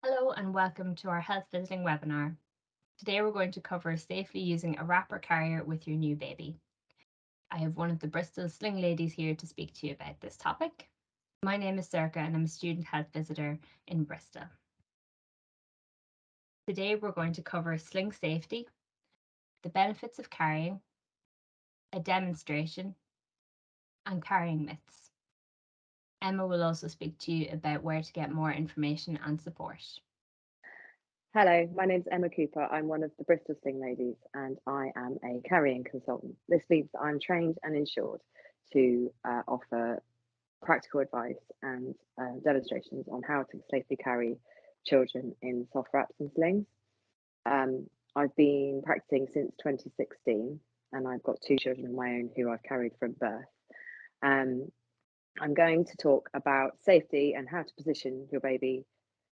Hello and welcome to our health visiting webinar. Today we're going to cover safely using a wrapper carrier with your new baby. I have one of the Bristol Sling ladies here to speak to you about this topic. My name is Circa and I'm a student health visitor in Bristol. Today we're going to cover sling safety, the benefits of carrying, a demonstration, and carrying myths. Emma will also speak to you about where to get more information and support. Hello, my name's Emma Cooper. I'm one of the Bristol Sling ladies and I am a carrying consultant. This means that I'm trained and insured to offer practical advice and demonstrations on how to safely carry children in soft wraps and slings. I've been practicing since 2016 and I've got two children of my own who I've carried from birth. I'm going to talk about safety and how to position your baby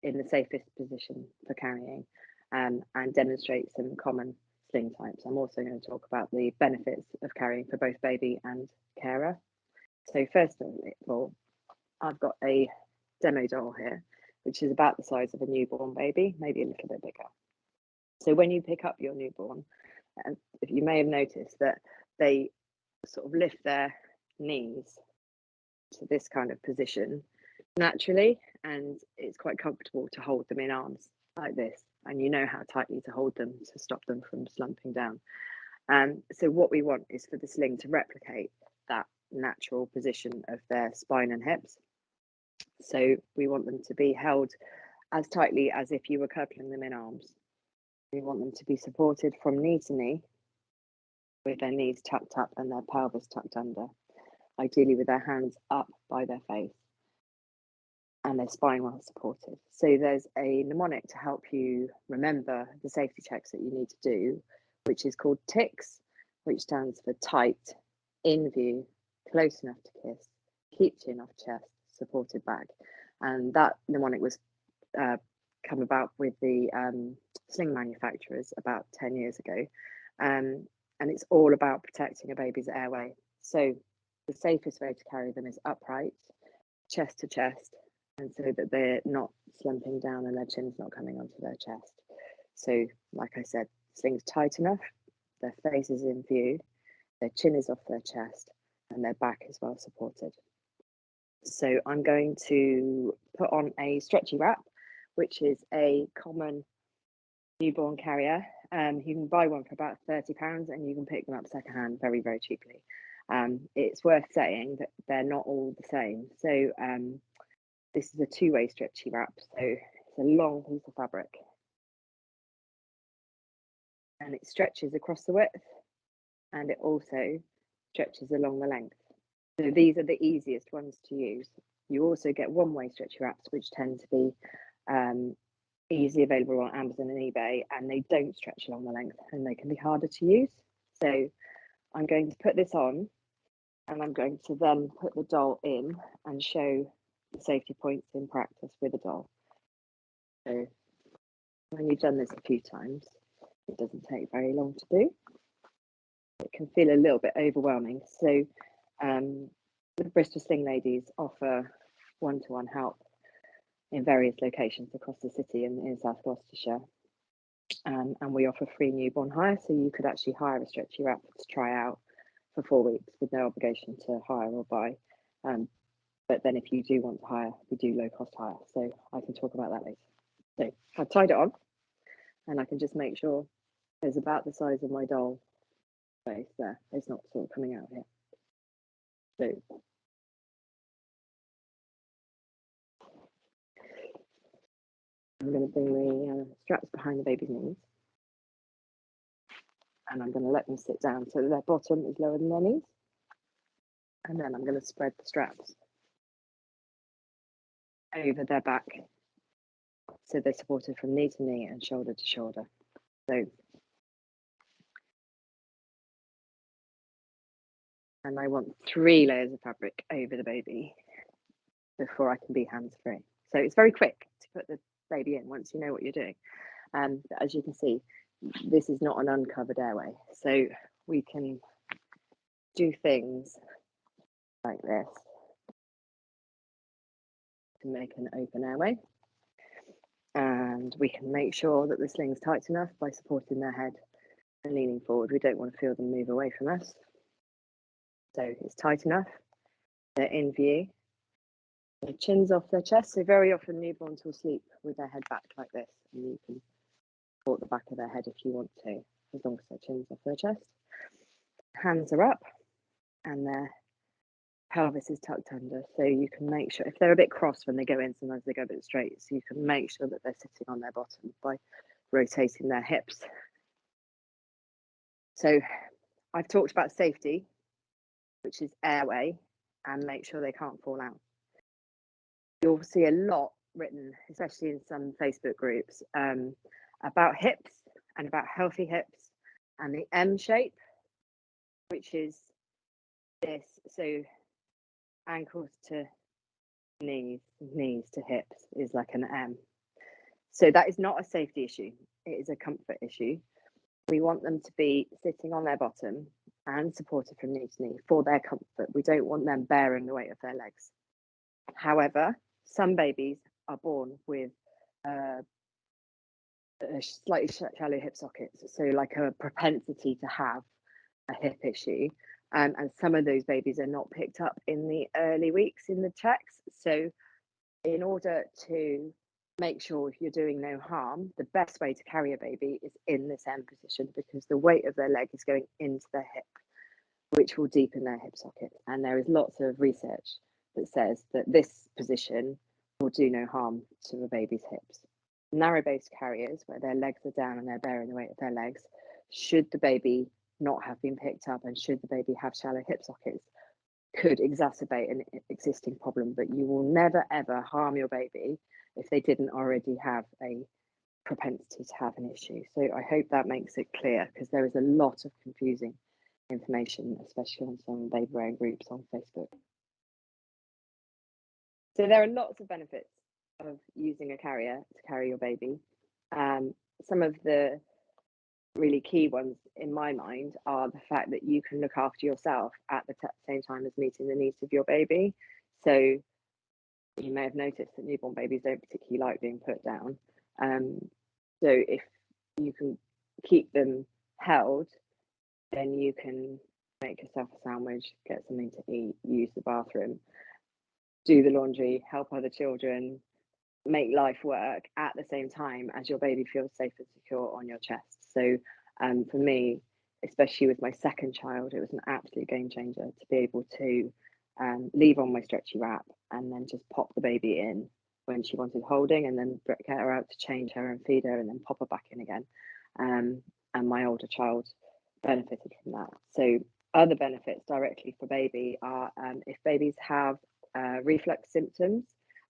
in the safest position for carrying and demonstrate some common sling types. I'm also going to talk about the benefits of carrying for both baby and carer. So first of all, I've got a demo doll here, which is about the size of a newborn baby, maybe a little bit bigger. So when you pick up your newborn, if you may have noticed that they sort of lift their knees to this kind of position naturally, and it's quite comfortable to hold them in arms like this, and you know how tightly to hold them to stop them from slumping down. So what we want is for the sling to replicate that natural position of their spine and hips. So we want them to be held as tightly as if you were cuddling them in arms. We want them to be supported from knee to knee with their knees tucked up and their pelvis tucked under, ideally with their hands up by their face and their spine well supported. So there's a mnemonic to help you remember the safety checks that you need to do, which is called TICS, which stands for tight, in view, close enough to kiss, keep chin off chest, supported back. And that mnemonic was come about with the sling manufacturers about 10 years ago. And it's all about protecting a baby's airway. So the safest way to carry them is upright, chest to chest, and so that they're not slumping down and their chin's not coming onto their chest. So, like I said, sling's tight enough, their face is in view, their chin is off their chest, and their back is well supported. So I'm going to put on a stretchy wrap, which is a common newborn carrier. You can buy one for about £30 and you can pick them up secondhand very, very cheaply. It's worth saying that they're not all the same. So this is a two-way stretchy wrap. So it's a long piece of fabric and it stretches across the width and it also stretches along the length. So these are the easiest ones to use. You also get one-way stretchy wraps, which tend to be easily available on Amazon and eBay, and they don't stretch along the length and they can be harder to use. So I'm going to put this on and I'm going to then put the doll in and show the safety points in practice with the doll. So when you've done this a few times, it doesn't take very long to do. It can feel a little bit overwhelming. So the Bristol Sling ladies offer one-to-one help in various locations across the city and in South Gloucestershire. And we offer free newborn hire, so you could actually hire a stretchy wrap to try out for 4 weeks with no obligation to hire or buy. But then if you do want to hire, we do low cost hire. So I can talk about that later. So I've tied it on and I can just make sure there's about the size of my doll face there. It's not sort of coming out here. So I'm going to bring the straps behind the baby's knees. And I'm going to let them sit down so that their bottom is lower than their knees. And then I'm going to spread the straps over their back so they're supported from knee to knee and shoulder to shoulder. So, and I want 3 layers of fabric over the baby before I can be hands-free. So it's very quick to put the baby in once you know what you're doing. But as you can see, this is not an uncovered airway. So we can do things like this to make an open airway. and we can make sure that the sling's tight enough by supporting their head and leaning forward. We don't want to feel them move away from us. So it's tight enough, they're in view, their chin's off their chest. So very often newborns will sleep with their head back like this, and you can support the back of their head if you want to, as long as their chin's off their chest. Hands are up and their pelvis is tucked under, so you can make sure, if they're a bit cross when they go in, sometimes they go a bit straight, so you can make sure that they're sitting on their bottom by rotating their hips. So I've talked about safety, which is airway, and make sure they can't fall out. You'll see a lot written, especially in some Facebook groups, about hips and about healthy hips and the M shape, which is this. So ankles to knees, knees to hips is like an M. So that is not a safety issue. It is a comfort issue. We want them to be sitting on their bottom and supported from knee to knee for their comfort. We don't want them bearing the weight of their legs. However, some babies are born with slightly shallow hip sockets, so like a propensity to have a hip issue. And some of those babies are not picked up in the early weeks in the checks. So in order to make sure you're doing no harm, the best way to carry a baby is in this M position, because the weight of their leg is going into their hip, which will deepen their hip socket. And there is lots of research that says that this position will do no harm to a baby's hips. Narrow-based carriers, where their legs are down and they're bearing the weight of their legs, should the baby not have been picked up and should the baby have shallow hip sockets, could exacerbate an existing problem. But you will never ever harm your baby if they didn't already have a propensity to have an issue. So I hope that makes it clear, because there is a lot of confusing information, especially on some baby wearing groups on Facebook. So there are lots of benefits of using a carrier to carry your baby. Some of the really key ones in my mind are the fact that you can look after yourself at the same time as meeting the needs of your baby. So you may have noticed that newborn babies don't particularly like being put down. So if you can keep them held, then you can make yourself a sandwich, get something to eat, use the bathroom, do the laundry, help other children, make life work at the same time as your baby feels safe and secure on your chest. So for me, especially with my second child, it was an absolute game changer to be able to leave on my stretchy wrap and then just pop the baby in when she wanted holding, and then get her out to change her and feed her and then pop her back in again. And my older child benefited from that. So other benefits directly for baby are if babies have reflux symptoms,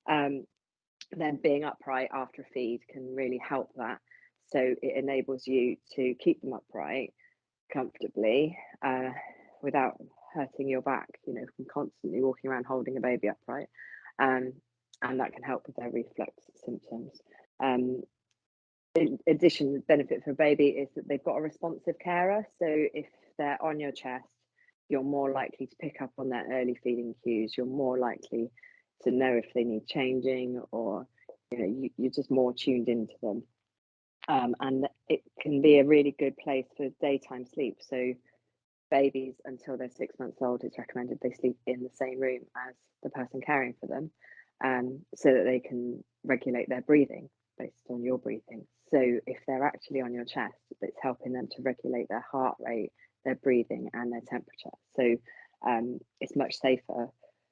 then being upright after a feed can really help that. So it enables you to keep them upright comfortably without hurting your back, from constantly walking around holding a baby upright. And that can help with their reflux symptoms. In addition, the benefit for a baby is that they've got a responsive carer. So if they're on your chest, you're more likely to pick up on their early feeding cues. You're more likely to know if they need changing, or you're just more tuned into them. And it can be a really good place for daytime sleep. So babies, until they're 6 months old, it's recommended they sleep in the same room as the person caring for them, so that they can regulate their breathing based on your breathing. So if they're actually on your chest, it's helping them to regulate their heart rate, their breathing, and their temperature. So it's much safer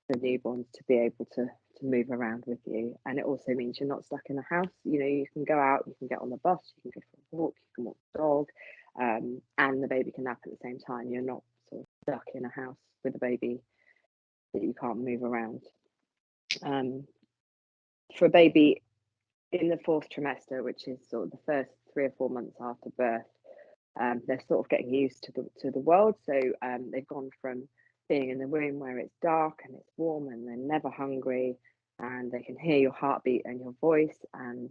for newborns to be able to move around with you. And it also means you're not stuck in the house. You can go out, you can get on the bus, you can go for a walk, you can walk the dog, and the baby can nap at the same time. You're not sort of stuck in a house with a baby that you can't move around. For a baby in the fourth trimester, which is sort of the first 3 or 4 months after birth, they're sort of getting used to the world. So they've gone from being in the room where it's dark and it's warm and they're never hungry, and they can hear your heartbeat and your voice, and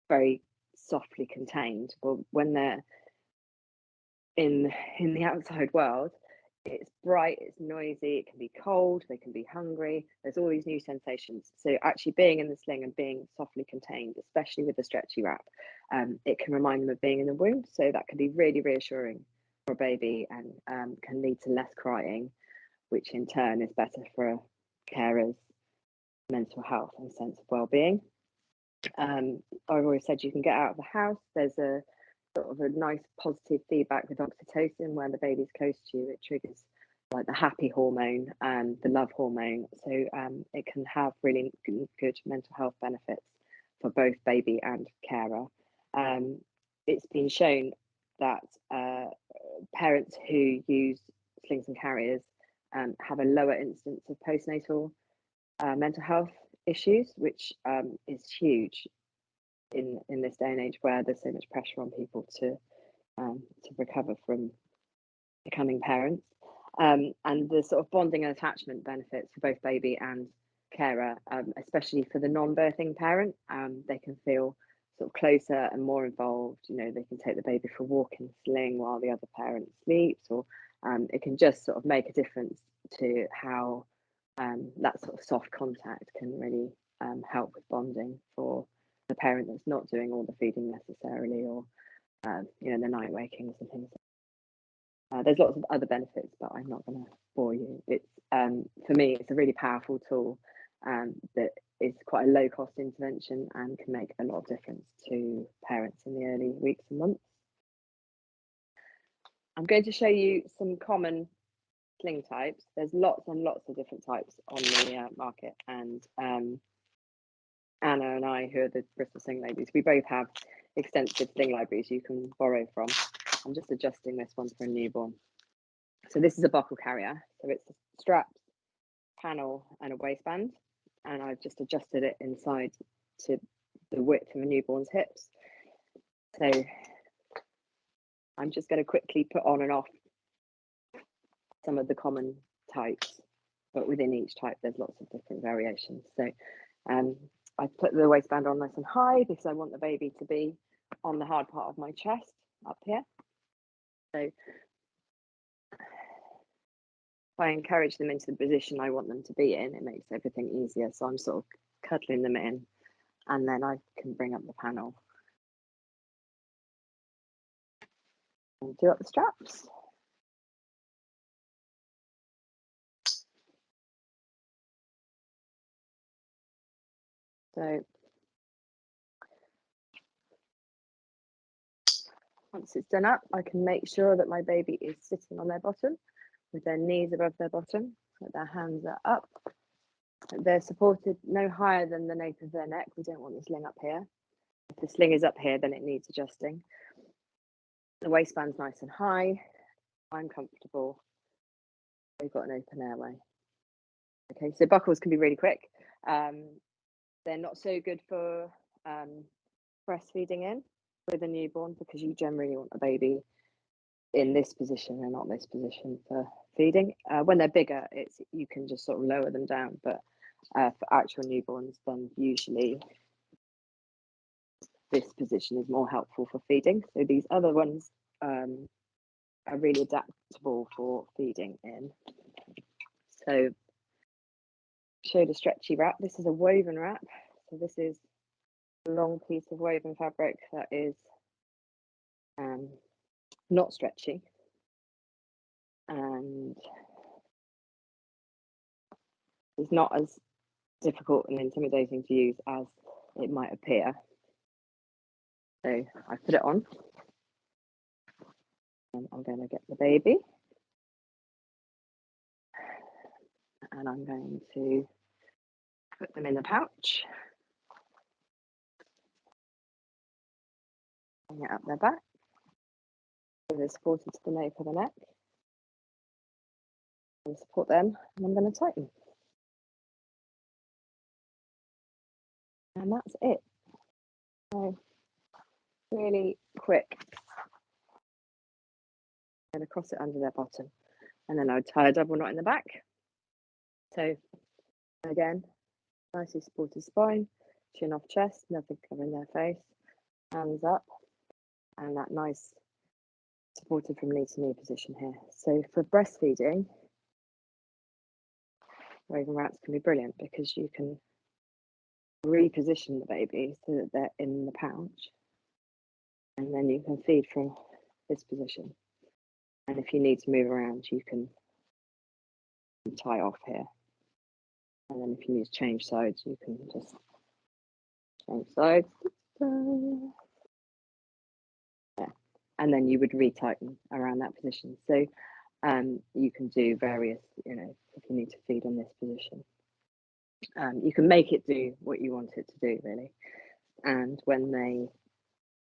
very softly contained. Well, when they're in the outside world, It's bright, it's noisy, it can be cold, they can be hungry. There's all these new sensations. So actually being in the sling and being softly contained, especially with the stretchy wrap, it can remind them of being in the womb. So that can be really reassuring for a baby and can lead to less crying, which in turn is better for a carer's mental health and sense of well-being. I've always said you can get out of the house. There's a sort of a nice positive feedback with oxytocin when the baby's close to you. It triggers like the happy hormone and the love hormone. So it can have really good mental health benefits for both baby and carer. It's been shown that parents who use slings and carriers have a lower incidence of postnatal mental health issues, which is huge in this day and age where there's so much pressure on people to recover from becoming parents. And the sort of bonding and attachment benefits for both baby and carer, especially for the non-birthing parent, they can feel sort of closer and more involved. You know, they can take the baby for a walk in the sling while the other parent sleeps, or it can just sort of make a difference to how that sort of soft contact can really help with bonding for the parent that's not doing all the feeding necessarily, or you know, the night wakings and things. There's lots of other benefits, but I'm not going to bore you. It's for me, it's a really powerful tool that is quite a low cost intervention and can make a lot of difference to parents in the early weeks and months. I'm going to show you some common sling types. There's lots and lots of different types on the market, and Anna and I, who are the Bristol Sling ladies, we both have extensive sling libraries you can borrow from. I'm just adjusting this one for a newborn. So this is a buckle carrier. So it's straps, panel, and a waistband. And I've just adjusted it inside to the width of a newborn's hips. So I'm just going to quickly put on and off some of the common types, but within each type, there's lots of different variations. So I put the waistband on nice and high because I want the baby to be on the hard part of my chest up here. So if I encourage them into the position I want them to be in, it makes everything easier. So I'm sort of cuddling them in, and then I can bring up the panel and do up the straps. So once it's done up, I can make sure that my baby is sitting on their bottom with their knees above their bottom, that their hands are up. They're supported no higher than the nape of their neck. We don't want the sling up here. If the sling is up here, then it needs adjusting. The waistband's nice and high. I'm comfortable. We've got an open airway. Okay, so buckles can be really quick. They're not so good for breastfeeding in with a newborn because you generally want a baby in this position and not this position for feeding. When they're bigger, you can just sort of lower them down, but for actual newborns, then usually this position is more helpful for feeding. So these other ones are really adaptable for feeding in. So showed a stretchy wrap. This is a woven wrap. So this is a long piece of woven fabric that is not stretchy and is not as difficult and intimidating to use as it might appear. So I put it on and I'm going to get the baby and I'm going to put them in the pouch, bring it up their back, so they're supported to the nape of the neck, and support them, and I'm going to tighten. And that's it. So really quick. I'm going to cross it under their bottom, and then I would tie a double knot in the back. So again, nicely supported spine, chin off chest, nothing covering their face, hands up, and that nice supported from knee to knee position here. So for breastfeeding, woven wraps can be brilliant because you can reposition the baby so that they're in the pouch, and then you can feed from this position. And if you need to move around, you can tie off here. And then if you need to change sides, you can just change sides. Yeah. And then you would retighten around that position. So you can do various, if you need to feed on this position. You can make it do what you want it to do, really. And when they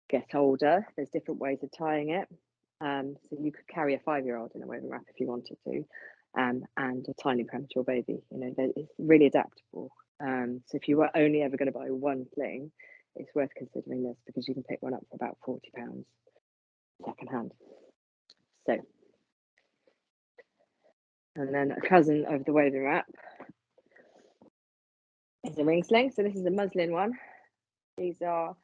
get older, there's different ways of tying it. So you could carry a 5-year-old in a woven wrap if you wanted to, and a tiny premature baby. It's really adaptable. So if you were only ever going to buy one sling, it's worth considering this because you can pick one up for about £40 second hand. So, and then a cousin of the woven wrap is a ring sling. So this is a muslin one. These are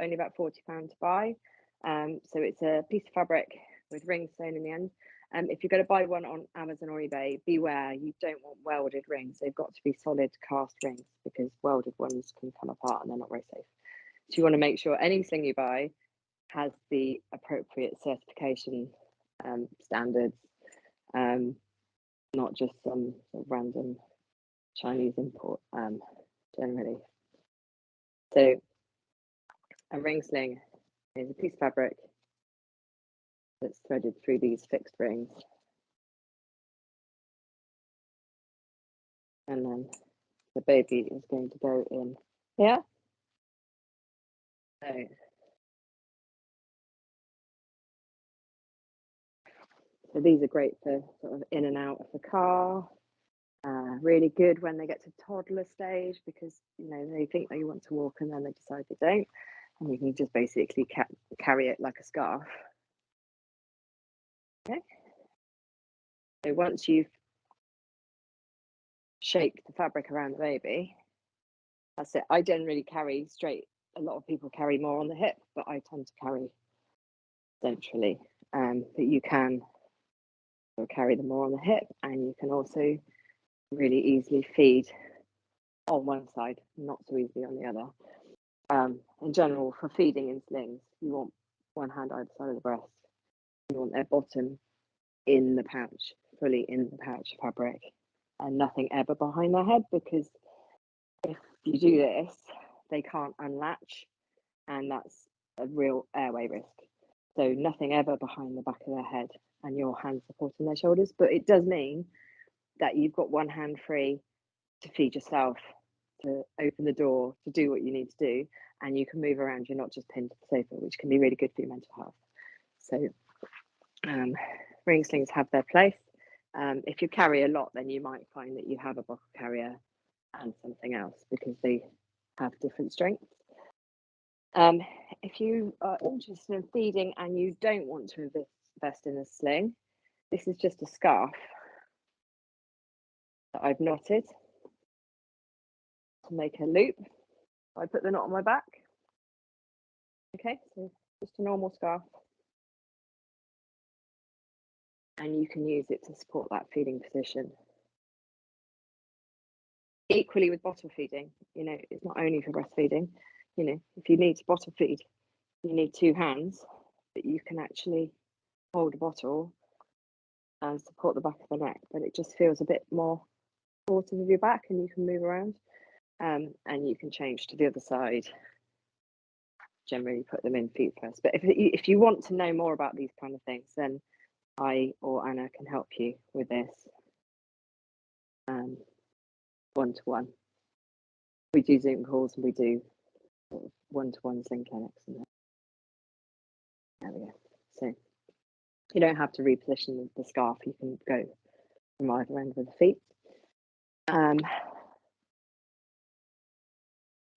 only about £40 to buy. So it's a piece of fabric with rings sewn in the end. If you're going to buy one on Amazon or eBay, beware, you don't want welded rings. They've got to be solid cast rings because welded ones can come apart and they're not very safe. So you want to make sure any sling you buy has the appropriate certification standards, not just some sort of random Chinese import generally. So a ring sling is a piece of fabric that's threaded through these fixed rings. And then the baby is going to go in here. So these are great for sort of in and out of the car. Really good when they get to toddler stage because they think they want to walk and then they decide they don't, and you can just basically carry it like a scarf. Okay. So once you've shaped the fabric around the baby, that's it. I generally carry straight. A lot of people carry more on the hip, but I tend to carry centrally. But you can carry them more on the hip, and you can also really easily feed on one side, not so easily on the other. In general, for feeding in slings, you want one hand either side of the breast. You want their bottom in the pouch, fully in the pouch fabric, and nothing ever behind their head, because if you do this, they can't unlatch, and that's a real airway risk. So nothing ever behind the back of their head and your hand supporting their shoulders. But it does mean that you've got one hand free to feed yourself, to open the door, to do what you need to do, and you can move around. You're not just pinned to the sofa, which can be really good for your mental health. So ring slings have their place. If you carry a lot, then you might find that you have a bottle carrier and something else because they have different strengths. If you are interested in feeding and you don't want to invest in a sling, this is just a scarf that I've knotted to make a loop. I put the knot on my back. Okay, so just a normal scarf. And you can use it to support that feeding position. Equally with bottle feeding, it's not only for breastfeeding. If you need to bottle feed, you need two hands, but you can actually hold a bottle and support the back of the neck, but it just feels a bit more supportive of your back, and you can move around, and you can change to the other side. Generally put them in feet first, but if you want to know more about these kind of things, then I or Anna can help you with this one-to-one. We do Zoom calls and we do sort of one-to-one sling clinics. There we go. So you don't have to reposition the scarf. You can go from either end with the feet.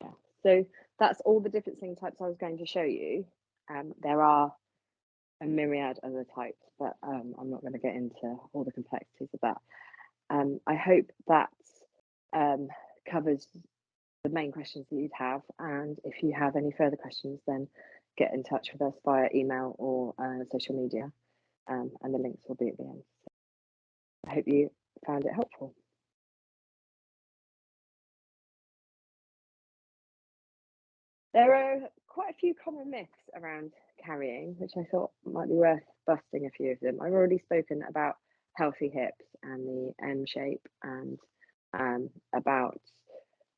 Yeah. So that's all the different sling types I was going to show you. There are a myriad other types, but I'm not going to get into all the complexities of that. I hope that covers the main questions that you'd have. And if you have any further questions, then get in touch with us via email or social media, and the links will be at the end. So I hope you found it helpful. There are quite a few common myths around carrying, which I thought might be worth busting a few of them. I've already spoken about healthy hips and the M shape, and about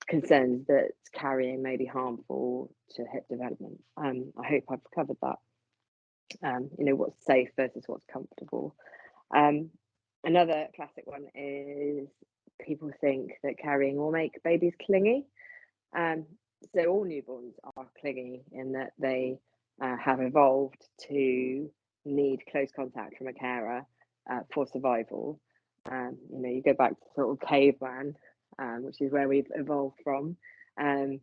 concerns that carrying may be harmful to hip development. I hope I've covered that. What's safe versus what's comfortable. Um, Another classic one is people think that carrying will make babies clingy. Um, so all newborns are clingy in that they have evolved to need close contact from a carer for survival. You go back to sort of caveman, which is where we've evolved from. Um,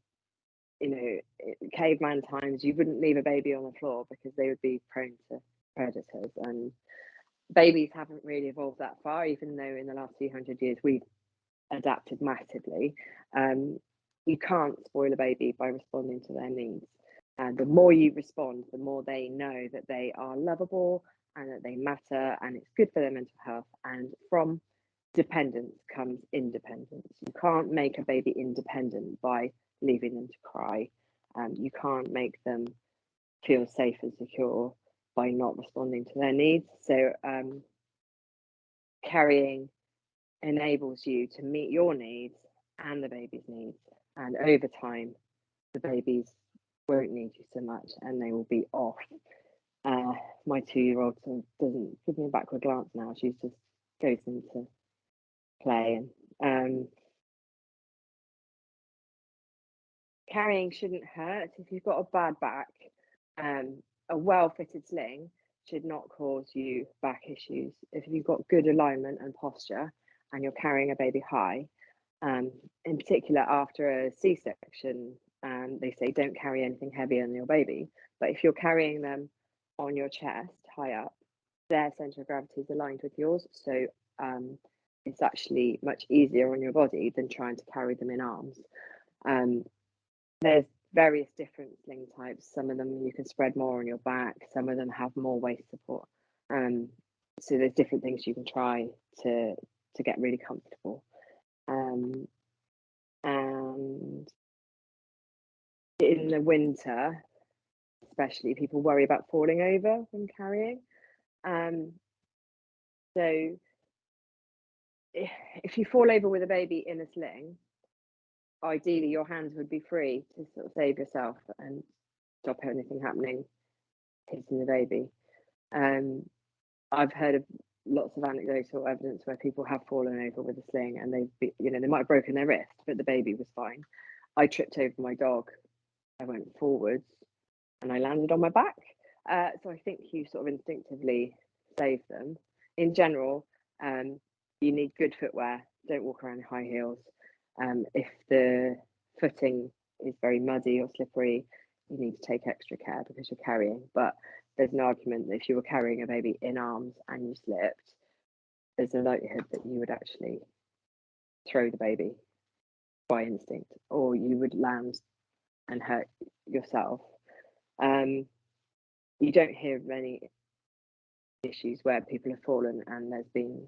Caveman times, you wouldn't leave a baby on the floor because they would be prone to predators. And babies haven't really evolved that far, even though in the last few hundred years we've adapted massively. You can't spoil a baby by responding to their needs. And the more you respond, the more they know that they are lovable and that they matter and it's good for their mental health. And from dependence comes independence. You can't make a baby independent by leaving them to cry. You can't make them feel safe and secure by not responding to their needs. So carrying enables you to meet your needs and the baby's needs. And over time, the babies won't need you so much and they will be off. My 2-year-old doesn't give me a backward glance now. She just goes into play. And carrying shouldn't hurt. If you've got a bad back, a well-fitted sling should not cause you back issues. If you've got good alignment and posture and you're carrying a baby high, in particular after a C-section, they say don't carry anything heavier than your baby. But if you're carrying them on your chest, high up, their center of gravity is aligned with yours. So it's actually much easier on your body than trying to carry them in arms. There's various different sling types. Some of them you can spread more on your back. Some of them have more waist support. So there's different things you can try to get really comfortable. And in the winter, especially, people worry about falling over when carrying. So if you fall over with a baby in a sling, ideally your hands would be free to sort of save yourself and stop anything happening hitting the baby. I've heard of lots of anecdotal evidence where people have fallen over with a sling and they might have broken their wrist, but the baby was fine. I tripped over my dog. I went forwards and I landed on my back. So I think you sort of instinctively save them. In general, you need good footwear. Don't walk around in high heels. If the footing is very muddy or slippery, you need to take extra care because you're carrying. But there's an argument that if you were carrying a baby in arms and you slipped, there's a likelihood that you would actually throw the baby by instinct, or you would land and hurt yourself. You don't hear many issues where people have fallen and there's been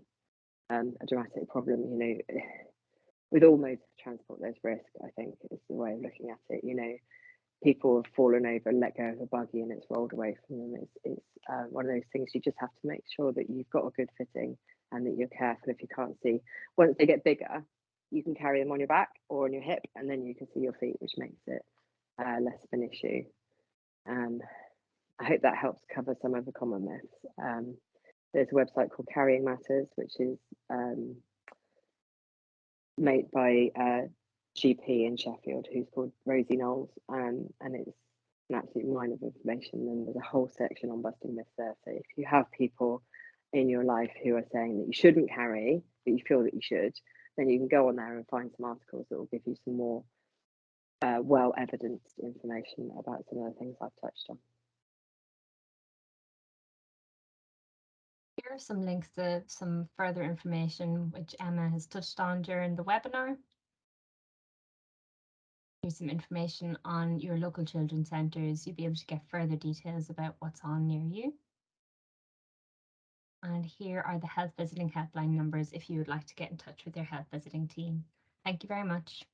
a dramatic problem. With all modes of transport, there's risk. I think is the way of looking at it. People have fallen over and let go of a buggy and it's rolled away from them. It's one of those things you just have to make sure that you've got a good fitting and that you're careful if you can't see. Once they get bigger, you can carry them on your back or on your hip, and then you can see your feet, which makes it less of an issue. I hope that helps cover some of the common myths. There's a website called Carrying Matters, which is made by a GP in Sheffield who's called Rosie Knowles, and it's an absolute mine of information. And there's a whole section on busting myths there. So if you have people in your life who are saying that you shouldn't carry, but you feel that you should, then you can go on there and find some articles that will give you some more well evidenced information about some of the things I've touched on. Here are some links to some further information which Emma has touched on during the webinar. Here's some information on your local children's centres. You'll be able to get further details about what's on near you. And here are the health visiting helpline numbers if you would like to get in touch with your health visiting team. Thank you very much.